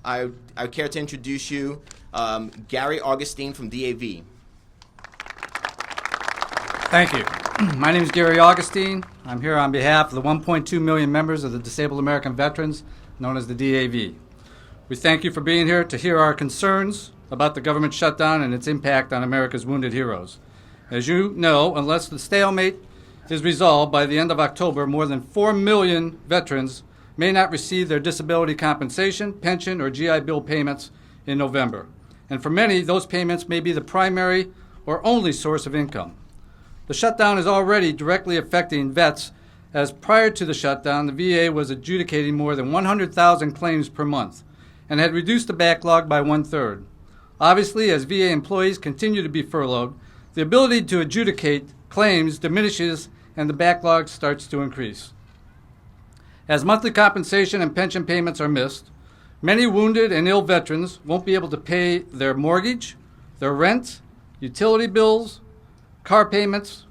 I care to introduce you Garry Augustine from DAV. Thank you. My name is Garry Augustine. I'm here on behalf of the 1.2 million members of the Disabled American Veterans, known as the DAV. We thank you for being here to hear our concerns about the government shutdown and its impact on America's wounded heroes. As you know, unless the stalemate is resolved by the end of October, more than 4 million veterans may not receive their disability compensation, pension, or GI Bill payments in November. And for many, those payments may be the primary or only source of income. The shutdown is already directly affecting vets, as prior to the shutdown, the VA was adjudicating more than 100,000 claims per month and had reduced the backlog by 1/3. Obviously, as VA employees continue to be furloughed, the ability to adjudicate claims diminishes and the backlog starts to increase. As monthly compensation and pension payments are missed, many wounded and ill veterans won't be able to pay their mortgage, their rent, utility bills, car payments,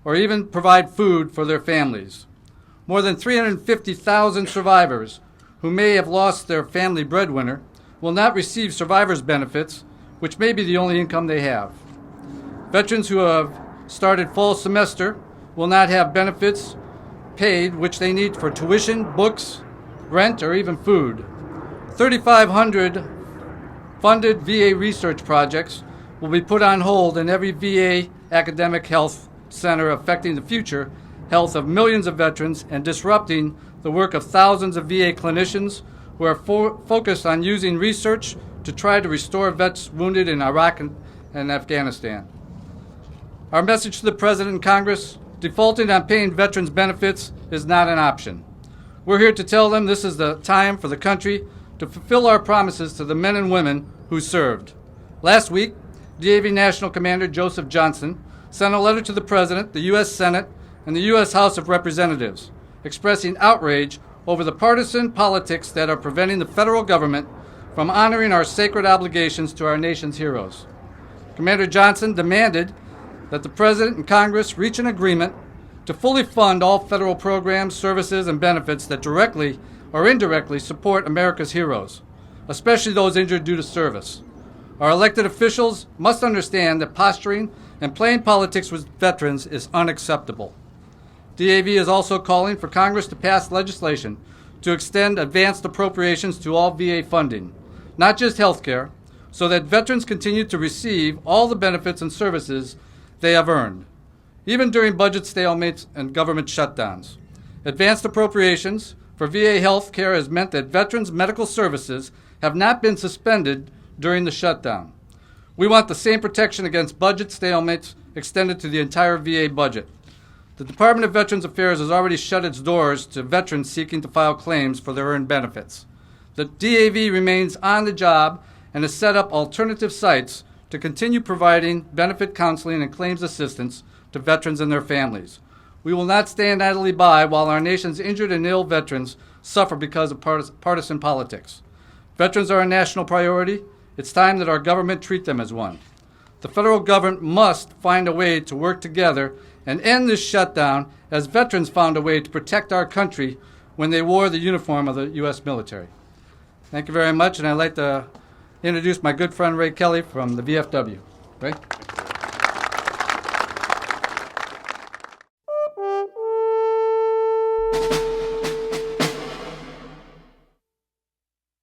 or even provide food for their families. More than 350,000 survivors who may have lost their family breadwinner will not receive survivor's benefits, which may be the only income they have. Veterans who have started fall semester will not have benefits paid, which they need for tuition, books, rent, or even food. 3,500 funded VA research projects will be put on hold in every VA academic health center, affecting the future health of millions of veterans and disrupting the work of thousands of VA clinicians who are focused on using research to try to restore vets wounded in Iraq and Afghanistan. Our message to the President and Congress: defaulting on paying veterans benefits is not an option. We're here to tell them this is the time for the country to fulfill our promises to the men and women who served. Last week, DAV National Commander Joseph Johnson sent a letter to the President, the U.S. Senate, and the U.S. House of Representatives, expressing outrage over the partisan politics that are preventing the federal government from honoring our sacred obligations to our nation's heroes. Commander Johnson demanded that the President and Congress reach an agreement to fully fund all federal programs, services, and benefits that directly or indirectly support America's heroes, especially those injured due to service. Our elected officials must understand that posturing and playing politics with veterans is unacceptable. DAV is also calling for Congress to pass legislation to extend advanced appropriations to all VA funding, not just health care, so that veterans continue to receive all the benefits and services they have earned, even during budget stalemates and government shutdowns. Advanced appropriations for VA health care has meant that veterans' medical services have not been suspended during the shutdown. We want the same protection against budget stalemates extended to the entire VA budget. The Department of Veterans Affairs has already shut its doors to veterans seeking to file claims for their earned benefits. The DAV remains on the job and has set up alternative sites to continue providing benefit counseling and claims assistance to veterans and their families. We will not stand idly by while our nation's injured and ill veterans suffer because of partisan politics. Veterans are a national priority. It's time that our government treat them as one. The federal government must find a way to work together and end this shutdown, as veterans found a way to protect our country when they wore the uniform of the U.S. military. Thank you very much, and I'd like to introduce my good friend Ray Kelly from the VFW. Ray?